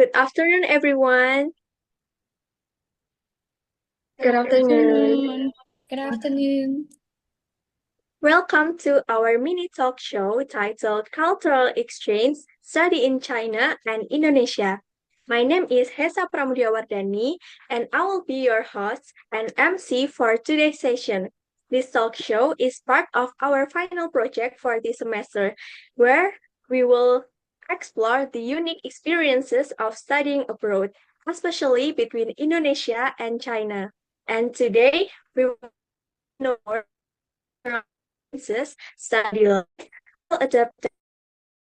Good afternoon, everyone. Good afternoon. Afternoon. Good afternoon. Welcome to our mini talk show titled Cultural Exchange Study in China and Indonesia. My name is Hessa Wardani, and I will be your host and MC for today's session. This talk show is part of our final project for this semester, where we will explore the unique experiences of studying abroad, especially between Indonesia and China. And today, we will know more experiences, study life, adapted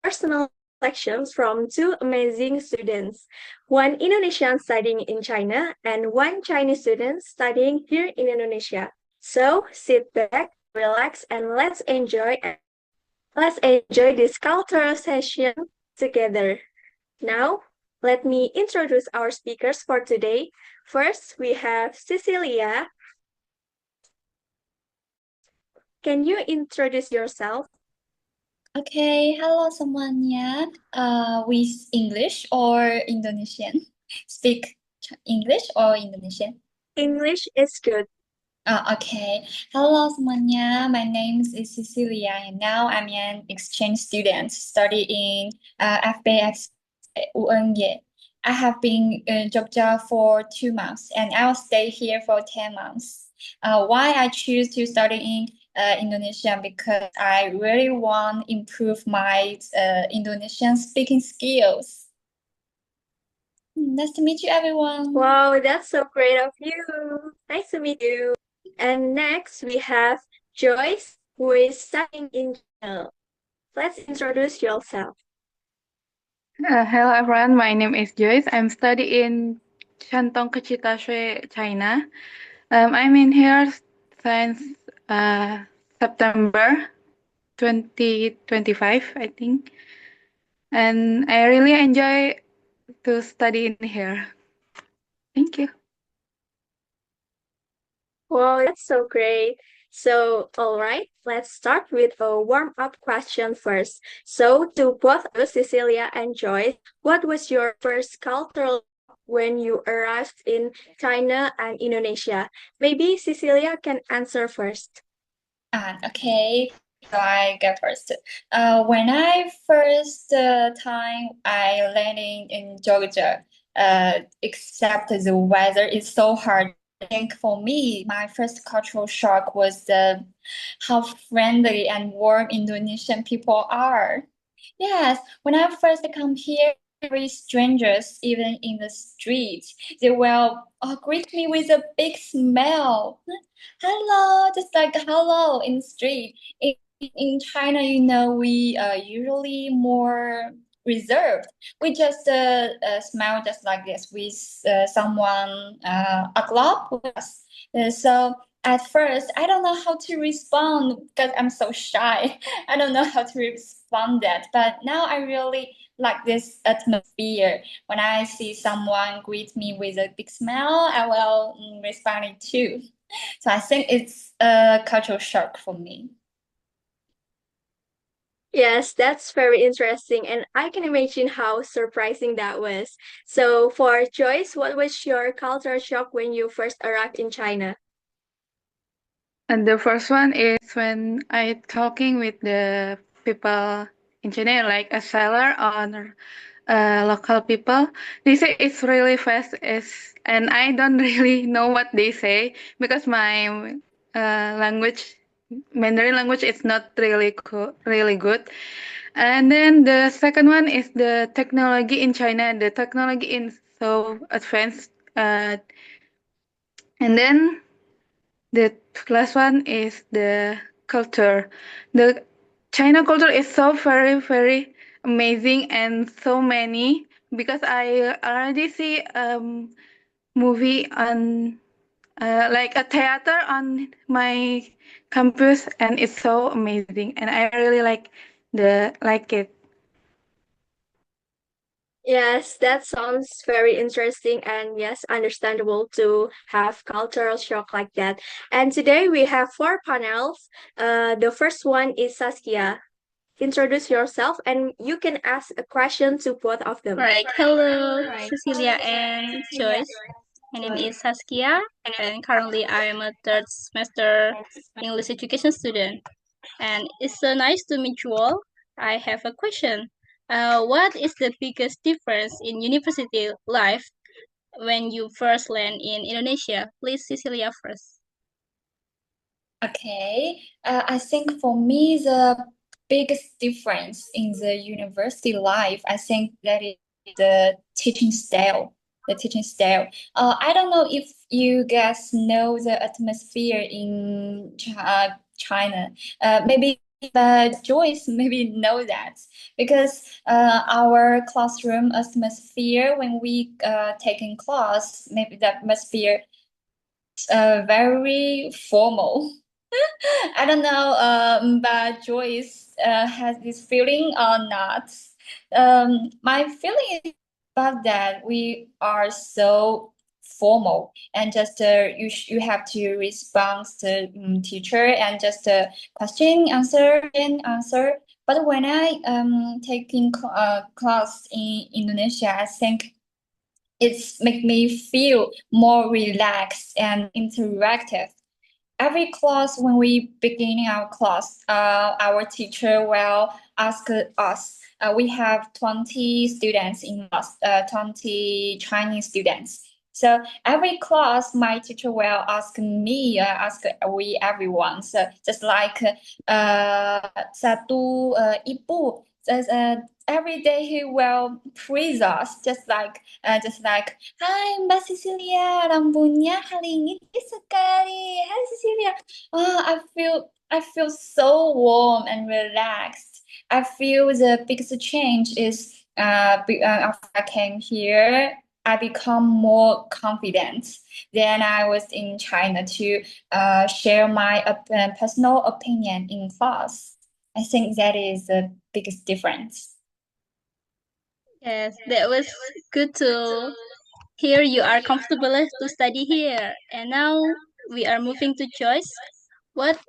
personal reflections from two amazing students, one Indonesian studying in China and one Chinese student studying here in Indonesia. So sit back, relax, and let's enjoy this cultural session together. Now, let me introduce our speakers for today. First, we have Cecilia. Can you introduce yourself? Okay, halo semuanya. With English or Indonesian? Speak English or Indonesian? English is good. Okay. Hello semuanya. My name is Cecilia, and now I'm an exchange student studying FBX UNY. I have been in Jogja for 2 months, and I'll stay here for 10 months. Why I choose to study in Indonesian? Because I really want to improve my Indonesian speaking skills. Nice to meet you, everyone. Wow, that's so great of you. Nice to meet you. And next we have Joyce, who is studying in China. Let's introduce yourself. Hello everyone, my name is Joyce. I'm studying Shantong Kecil, China. I'm in here since September 2025, I think. And I really enjoy to study in here. Thank you. Wow, that's so great. So, all right, let's start with a warm-up question first. So, to both of you, Cecilia and Joyce, what was your first cultural shock when you arrived in China and Indonesia? Maybe Cecilia can answer first. Okay, so I go first. When I first time I landing in Georgia, except the weather is so hard. I think for me, my first cultural shock was how friendly and warm Indonesian people are. Yes, when I first come here, every strangers, even in the street, they will greet me with a big smile. Hello, just like hello in the street. In China, we usually more reserved. We just smile just like this with someone o'clock with us. So at first, I don't know how to respond because I'm so shy. I don't know how to respond that. But now I really like this atmosphere. When I see someone greet me with a big smile, I will respond it too. So I think it's a cultural shock for me. Yes, that's very interesting, and I can imagine how surprising that was. So, for Joyce, what was your culture shock when you first arrived in China? And the first one is when I talking with the people in China, like a seller or local people. They say it's really fast, and I don't really know what they say because my language, Mandarin language, is not really good. And then the second one is the technology in China. The technology is so advanced. And then the last one is the culture. The China culture is so very amazing and so many because I already see movie on like a theater on my campus, and it's so amazing and I really like it. Yes, that sounds very interesting, and yes, understandable to have cultural shock like that. And today we have four panels. The first one is Saskia. introduce yourself and you can ask a question to both of them. Right. Hello, Cecilia and Joyce. My name is Saskia, and currently I am a third semester English education student. And it's so nice to meet you all. I have a question. What is the biggest difference in university life when you first land in Indonesia? Please, Cecilia first. Okay, I think for me, the biggest difference in the university life, I think that is the teaching style. The teaching style. I don't know if you guys know the atmosphere in China. Maybe Joyce maybe know that because our classroom atmosphere when we taking class, maybe the atmosphere very formal. I don't know, but Joyce has this feeling or not. My feeling is about that we are so formal and just you have to respond to teacher and just question answer and answer. But when I taking class in Indonesia, I think it's make me feel more relaxed and interactive. Every class, when we begin our class, our teacher will ask us. We have 20 students in class, 20 Chinese students. So every class, my teacher will ask me, ask we everyone. So just like satu ibu, every day he will praise us, just like Hai Mbak Cecilia, rambutnya hari ini cantik sekali. Hai Cecilia. Oh, I feel so warm and relaxed. I feel the biggest change is after I came here, I become more confident than I was in China to share my personal opinion in class. I think that is the biggest difference. Yes, that was good to hear you are comfortable to study here. And now we are moving to choice. What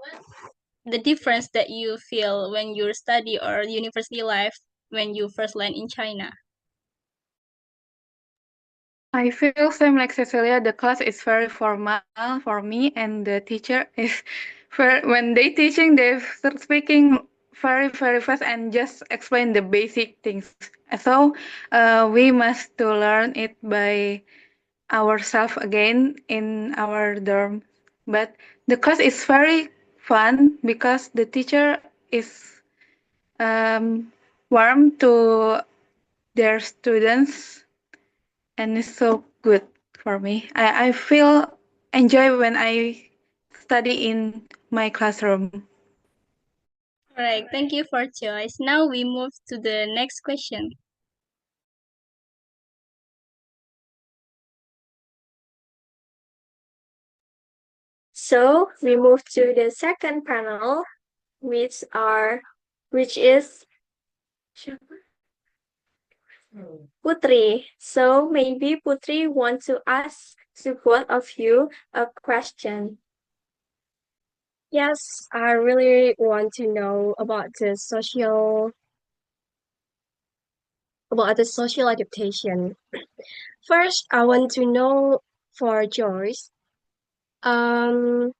the difference that you feel when you study or university life when you first land in China? I feel same like Cecilia. The class is very formal for me, and the teacher is when they teaching, they start speaking very fast and just explain the basic things. So we must to learn it by ourselves again in our dorm. But the class is very fun because the teacher is warm to their students and it's so good for me. I feel enjoy when I study in my classroom. Alright, thank you for choice. Now we move to the next question. So we move to the second panel, which is Putri. So maybe Putri want to ask to both of you a question. Yes, I really want to know about the social adaptation. First, I want to know for Joyce, um,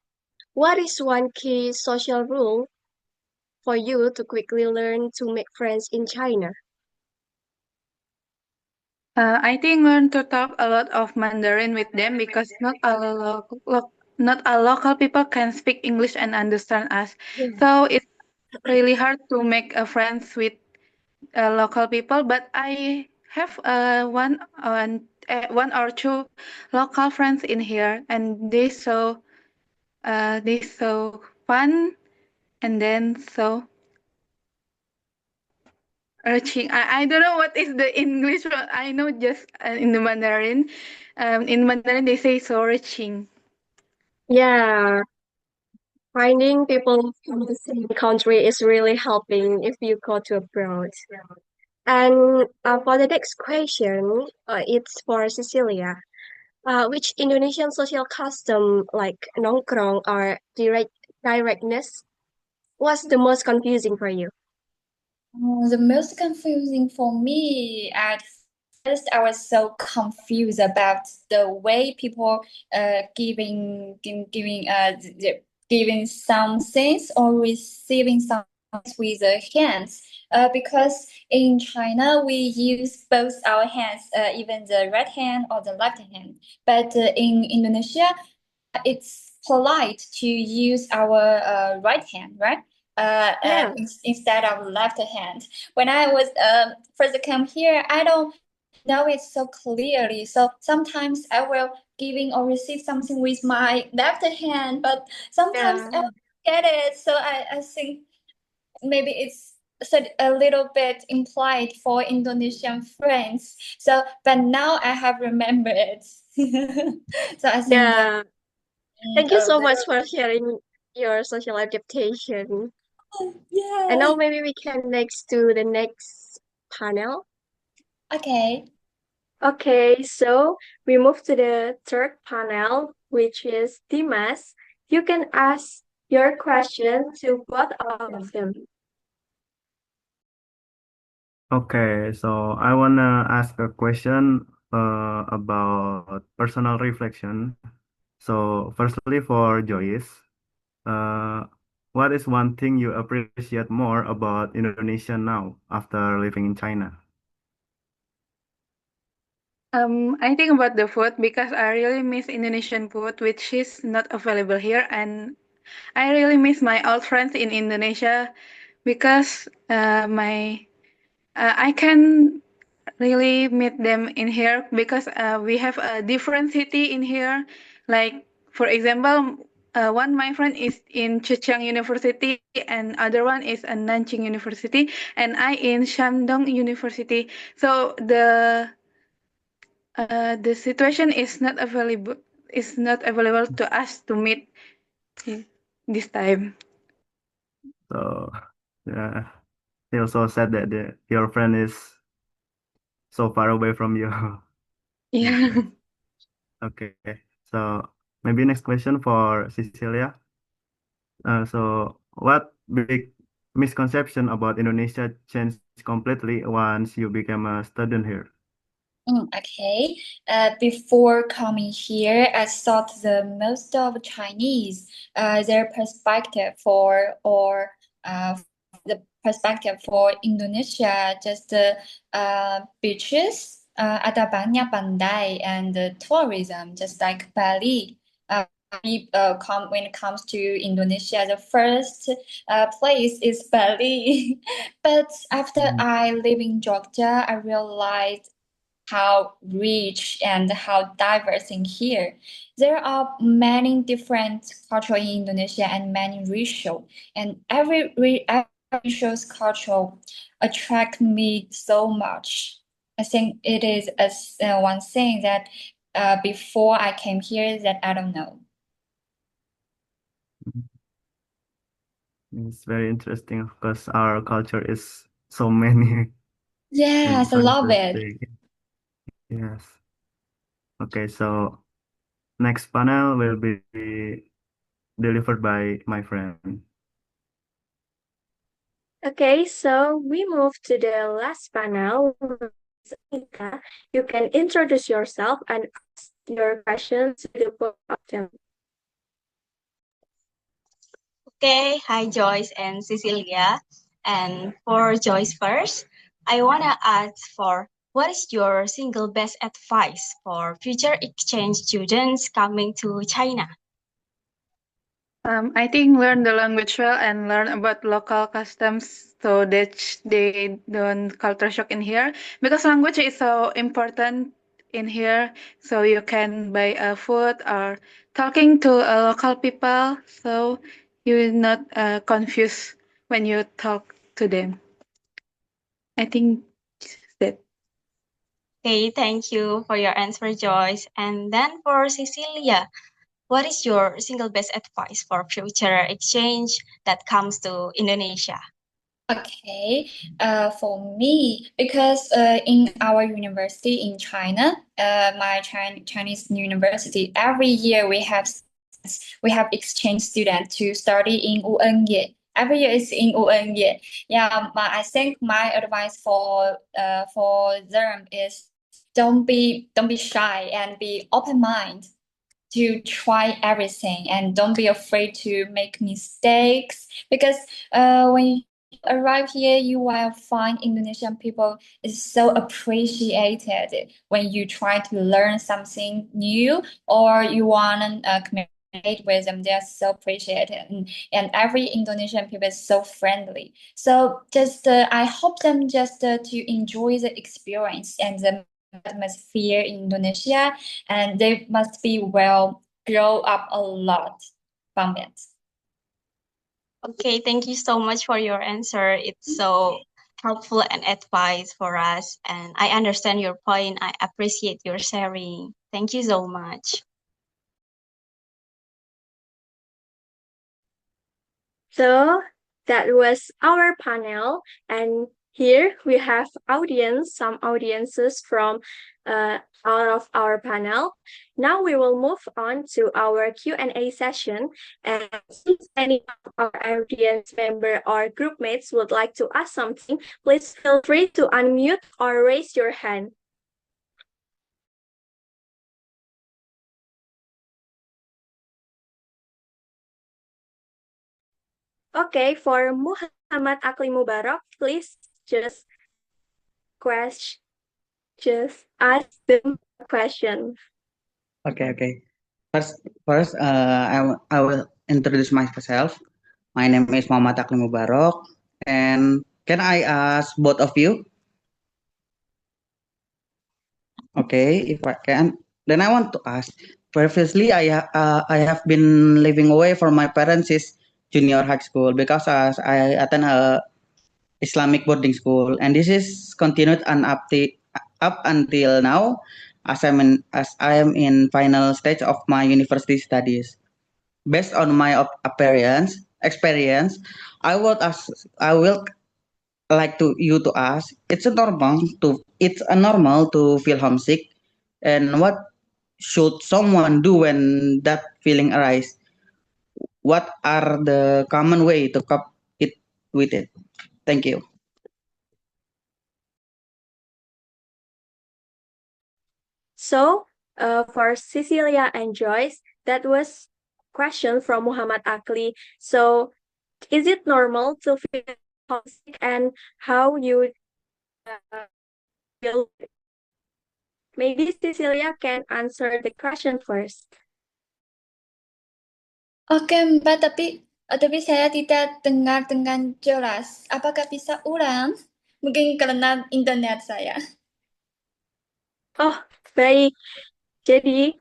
what is one key social rule for you to quickly learn to make friends in China? I think learn to talk a lot of Mandarin with them because not all local people can speak English and understand us. So it's really hard to make a friends with local people. But I have one or two local friends in here, and they so fun and then so urging. I don't know what is the English, but I know just in the Mandarin. In Mandarin, they say so urging. Yeah, finding people from the same country is really helping if you go to abroad. And for the next question, it's for Cecilia. Which Indonesian social custom like nongkrong or directness was the most confusing for you? The most confusing for me at first, I was so confused about the way people giving some things or receiving some things with the hands. Because in China we use both our hands, even the right hand or the left hand. But in Indonesia, it's polite to use our right hand, right? Yeah. Instead of left hand. When I was first come here, I don't know it so clearly. So sometimes I will giving or receive something with my left hand, but sometimes I Yeah. don't get it. So I think maybe it's a little bit implied for Indonesian friends. So, but now I have remembered it. So I think that Yeah. Thank you a so much little, for sharing your social adaptation. And yeah. now maybe we can next to the next panel. Okay. Okay, so we move to the third panel, which is Dimas. You can ask your question to both of them. Okay, so I wanna ask a question about personal reflection. So firstly for Joyce, uh, what is one thing you appreciate more about Indonesia now after living in China? I think about the food because I really miss Indonesian food, which is not available here, and I really miss my old friends in Indonesia because I can really meet them in here because we have a different city in here. Like for example, one my friend is in Zhejiang University and other one is in Nanjing University and I in Shandong University. So the situation is not available to us to meet this time. So yeah, feel so sad that your friend is so far away from you. Yeah. Okay. Okay. So maybe next question for Cecilia. So what big misconception about Indonesia changed completely once you became a student here? Okay. Before coming here, I thought the most of Chinese, their perspective for or the perspective for Indonesia, just beaches, ada banyak pandai, and tourism, just like Bali. When it comes to Indonesia, the first place is Bali. But after Mhm. I live in Jogja, I realized how rich and how diverse in here. There are many different culture in Indonesia and many racial, and every racial's culture attract me so much. I think it is one thing that before I came here that I don't know. It's very interesting because our culture is so many and Yes, I so love it. interesting. Yes. Okay, so next panel will be delivered by my friend. Okay, so we move to the last panel. Anita, you can introduce yourself and ask your questions to the both of them. Okay, hi Joyce and Cecilia. And for Joyce first, I wanna ask for what is your single best advice for future exchange students coming to China? I think learn the language well and learn about local customs so that they don't culture shock in here because language is so important in here so you can buy a food or talking to local people so you will not confused when you talk to them. I think that. Okay, thank you for your answer, Joyce. And then for Cecilia, what is your single best advice for future exchange that comes to Indonesia? Okay, for me, because in our university in China, my Chinese university, every year we have exchange students to study in UNY. every year is in UN year. Yeah, but I think my advice for them is don't be shy and be open mind to try everything and don't be afraid to make mistakes because when you arrive here you will find Indonesian people is so appreciated when you try to learn something new or you want to communicate with them. They're so appreciated and every Indonesian people is so friendly. So just I hope them just to enjoy the experience and the atmosphere in Indonesia, and they must be well grow up a lot from it. Okay, thank you so much for your answer. It's so helpful and advice for us. And I understand your point. I appreciate your sharing. Thank you so much. So that was our panel, and here we have some audiences from out of our panel. Now we will move on to our Q&A session, and since any of our audience member or group mates would like to ask something, please feel free to unmute or raise your hand. Okay, for Muhammad Akli Mubarak, please just ask them a question. Okay. First, I will introduce myself. My name is Muhammad Akli Mubarak, and can I ask both of you? Okay, if I can, then I want to ask. Previously, I have been living away from my parents' since junior high school because as I attend a Islamic boarding school, and this is continued up until now, as I am in final stage of my university studies. Based on my experience, I will like to you to ask. It's a normal to feel homesick, and what should someone do when that feeling arises? What are the common way to cope it with it? Thank you. So, for Cecilia and Joyce, that was question from Muhammad Akli. So, is it normal to feel homesick and how you feel? Maybe Cecilia can answer the question first. Oke Mbak, tapi saya tidak dengar dengan jelas. Apakah bisa ulang? Mungkin karena internet saya. Oh, baik. Jadi,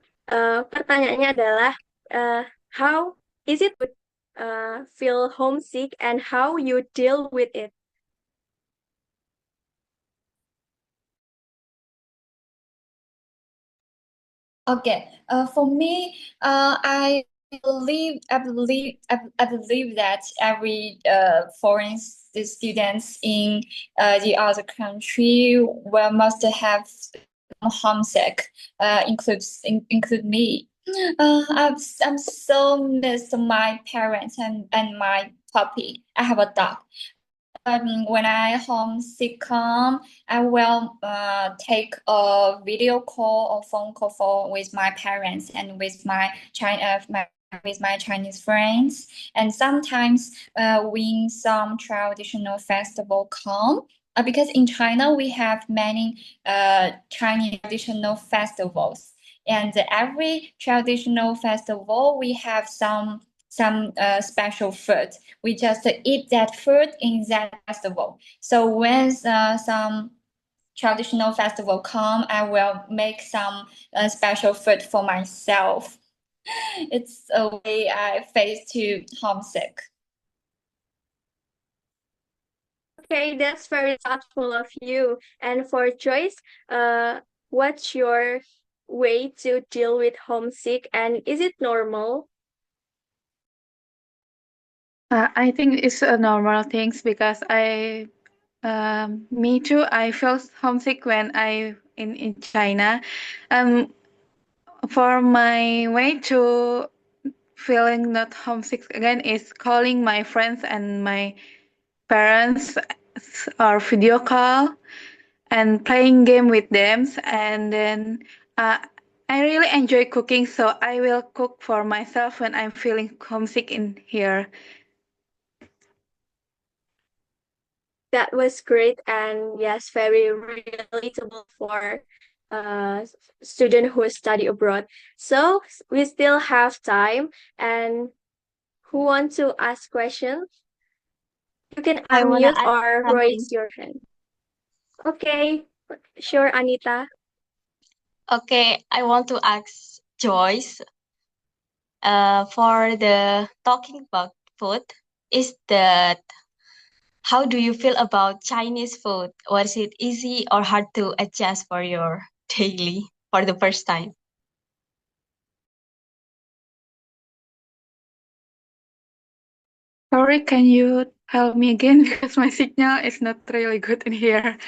pertanyaannya adalah, how is it feel homesick and how you deal with it? Okay. For me, I believe that every foreign students in the other country will must have homesick. Include me. I'm so miss my parents and my puppy. I have a dog. When I homesick, I will take a video call or phone call with my parents and with my Chinese friends. And sometimes when some traditional festival come, because in China we have many Chinese traditional festivals, and every traditional festival we have some special food. We just eat that food in that festival. So when some traditional festival come, I will make some special food for myself. It's a way I face to homesick. Okay, that's very thoughtful of you. And for Joyce, what's your way to deal with homesick and is it normal? I think it's a normal things because me too. I felt homesick when I in China. For my way to feeling not homesick again is calling my friends and my parents or video call and playing game with them. And then uh, I really enjoy cooking, so I will cook for myself when I'm feeling homesick in here. That was great and yes, very relatable for student who study abroad. So we still have time, and who want to ask questions? You can I wanna unmute add or something. raise your hand. Okay, sure, Anita. Okay, I want to ask Joyce. For the talking about food, is that how do you feel about Chinese food? Was it easy or hard to adjust for your daily for the first time? Sorry, can you help me again because my signal is not really good in here.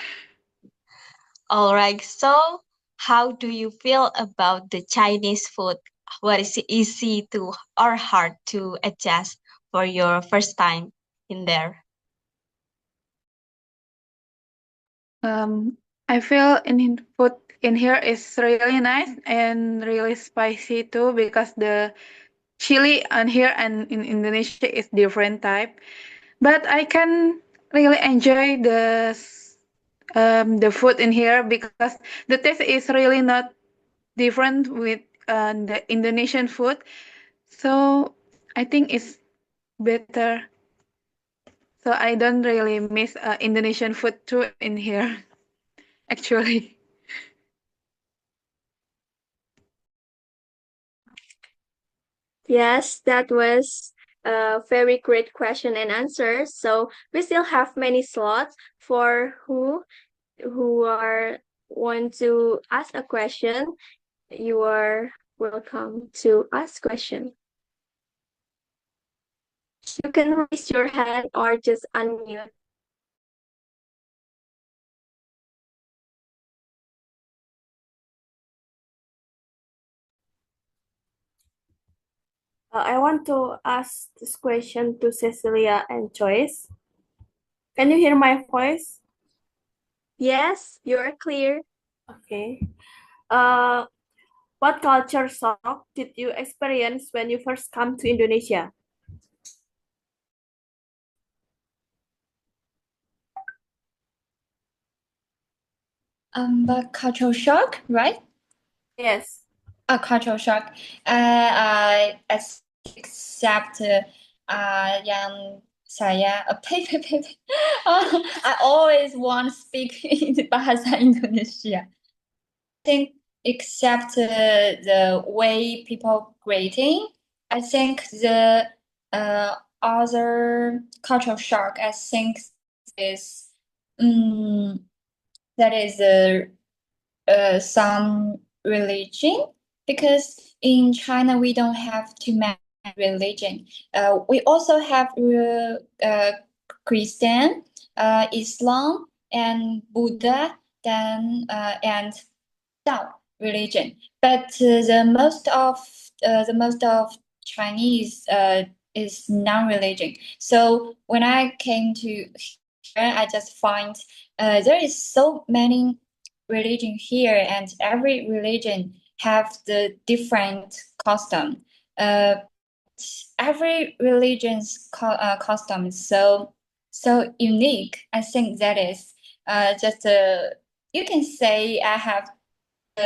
All right, so how do you feel about the Chinese food? What is it easy to or hard to adjust for your first time in there? I feel food in here is really nice and really spicy too because the chili on here and in Indonesia is different type. But I can really enjoy the food in here because the taste is really not different with the Indonesian food. So I think it's better. So I don't really miss Indonesian food too in here, actually. Yes, that was a very great question and answer. So we still have many slots for who are want to ask a question. You are welcome to ask question. You can raise your hand or just unmute. I want to ask this question to Cecilia and Joyce. Can you hear my voice? Yes, you're clear. Okay. Uh, what culture shock did you experience when you first come to Indonesia? But cultural shock, right? Yes. A cultural shock. I accept yang saya I always want to speak in bahasa Indonesia. I think except the way people greeting, I think the other cultural shock I think is that is some religion because in China we don't have too many religion. We also have Christian, Islam, and Buddha, then and Tao religion. But the most of Chinese is non-religion. So when I came to here, I just find there is so many religion here, and every religion have the different custom. Every religion's custom is so unique. I think that is just you can say I have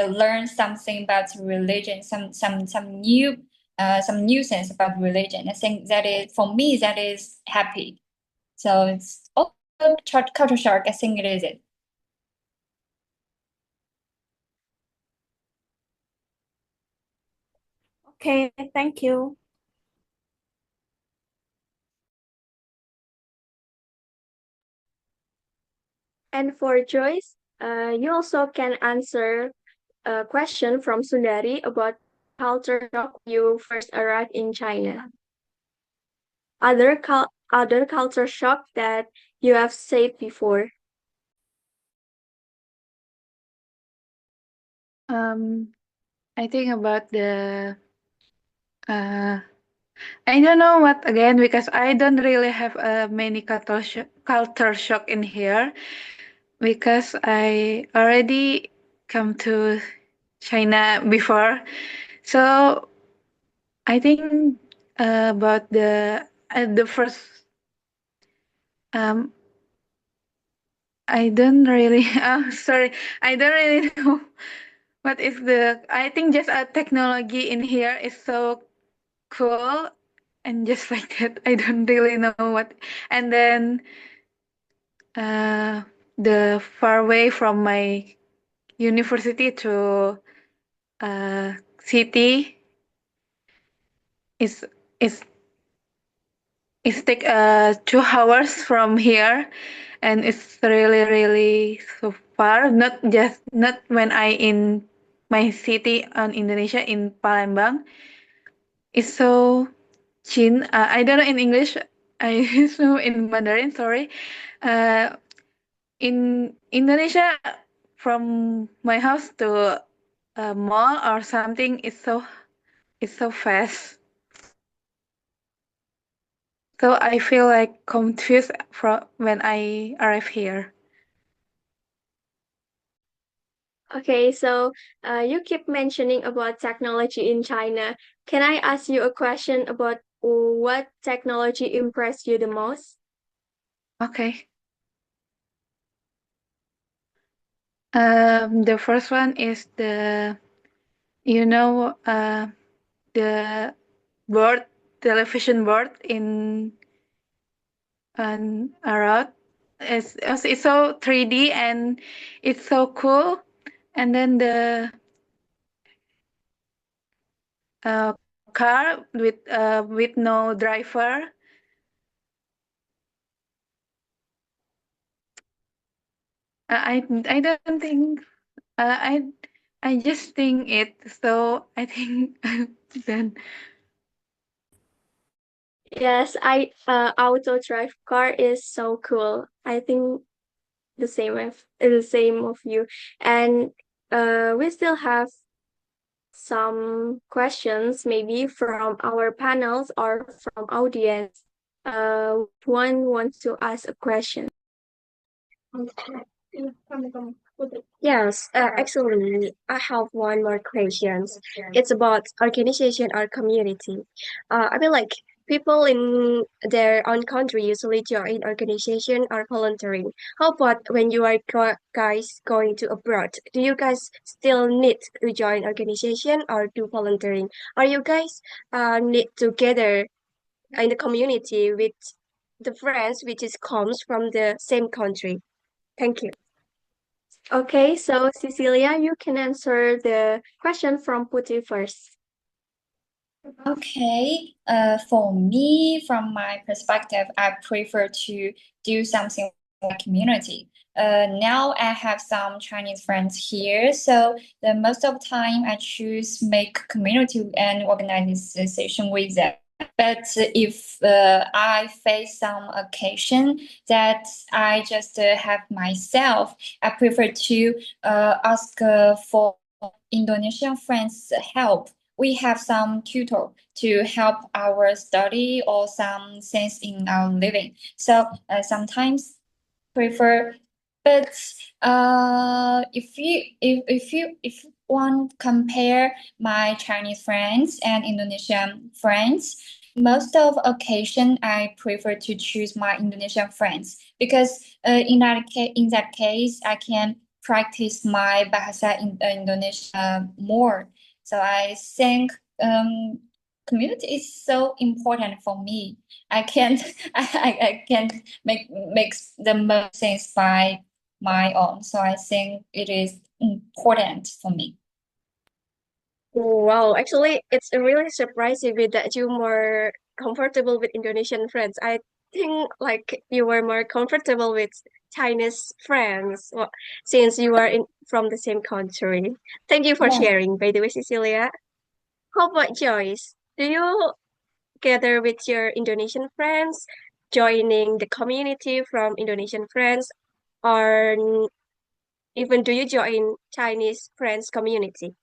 learn something about religion, some new sense about religion. I think that is for me that is happy. So it's also culture shock. I think it is it. Okay, thank you. And for Joyce, you also can answer a question from Sundari about culture shock when you first arrived in China. Other culture shock that you have said before. I think about the I don't know what again because I don't really have a many culture shock in here because I already come to China before. So I think about the first um I don't really sorry, I don't really know what is the I think just a technology in here is so cool and just like that. I don't really know what. And then uh the far away from my university to city is is is take 2 hours from here, and it's really so far. Not when I in my city on Indonesia in Palembang. It's so chin. I don't know in English. I know in Mandarin. Sorry. Uh, in Indonesia, from my house to a mall or something, it's so fast. So I feel like confused from when I arrive here. Okay, so you keep mentioning about technology in China. Can I ask you a question about what technology impressed you the most? Okay. The first one is the board, television board in Arad. It's so 3D and it's so cool. And then the car with no driver. I don't think I just think it. So I think then Yes, auto drive car is so cool. I think the same of you. And we still have some questions maybe from our panels or from audience. One wants to ask a question. Yes, actually, I have one more question. It's about organization or community. I feel like people in their own country usually join organization or volunteering. How about when you are guys going to abroad? Do you guys still need to join organization or do volunteering? Or you guys need to gather in the community with the friends which is comes from the same country? Thank you. Okay, so Cecilia, you can answer the question from Putri first. Okay, for me, from my perspective, I prefer to do something for community. Now I have some Chinese friends here, so the most of the time I choose make community and organization with them. But if I face some occasion that I just have myself, I prefer to ask for Indonesian friends help. We have some tutor to help our study or some things in our living. So sometimes prefer, but if one compare my Chinese friends and Indonesian friends, most of occasion I prefer to choose my Indonesian friends because in that case I can practice my bahasa in Indonesia more. So I think community is so important for me. I can't I can't make the most things by my own. So I think it is important for me. Wow, actually, it's really surprising with that you more comfortable with Indonesian friends. I think like you were more comfortable with Chinese friends, well, since you are in from the same country. Thank you for Yeah. sharing, by the way, Cecilia. How about Joyce? Do you gather with your Indonesian friends, joining the community from Indonesian friends, or even do you join Chinese friends community?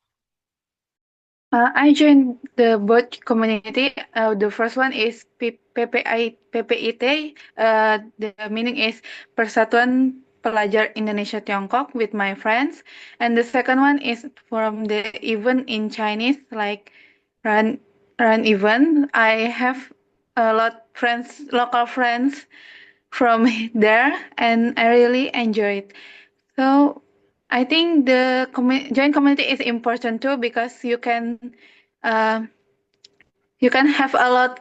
I joined the both community. The first one is PPIT. The meaning is Persatuan Pelajar Indonesia Tiongkok with my friends. And the second one is from the event in Chinese, like run run event. I have a lot friends, local friends from there, and I really enjoy it. So I think the joint community is important too because uh, you can have a lot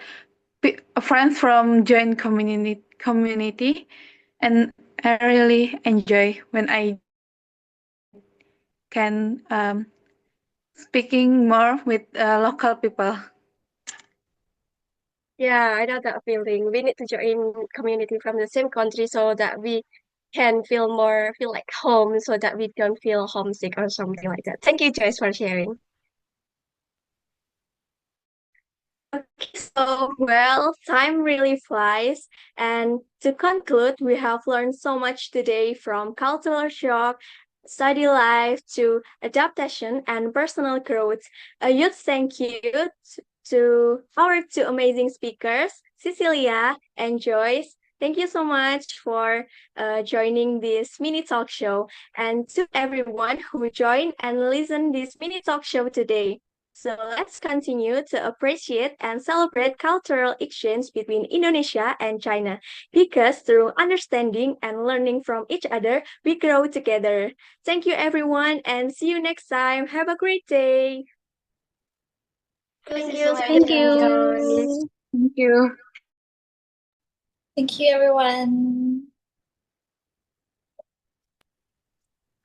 friends from joint community, and I really enjoy when I can speaking more with local people. Yeah, I know that feeling. We need to join community from the same country so that we can feel like home so that we don't feel homesick or something like that. Thank you, Joyce, for sharing. Okay, so well, time really flies. And to conclude, we have learned so much today from cultural shock, study life to adaptation and personal growth. A huge thank you to our two amazing speakers, Cecilia and Joyce. Thank you so much for joining this mini talk show, and to everyone who joined and listened this mini talk show today. So let's continue to appreciate and celebrate cultural exchange between Indonesia and China, because through understanding and learning from each other, we grow together. Thank you, everyone, and see you next time. Have a great day. Thank you, Thank Cecilia and Joyce. you. Thank you. Thank you, everyone.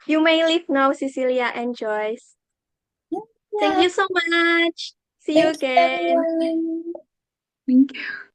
You may leave now, Cecilia and Joyce. Thank Yeah. you so much. See you Thank you, again. everyone. Thank you.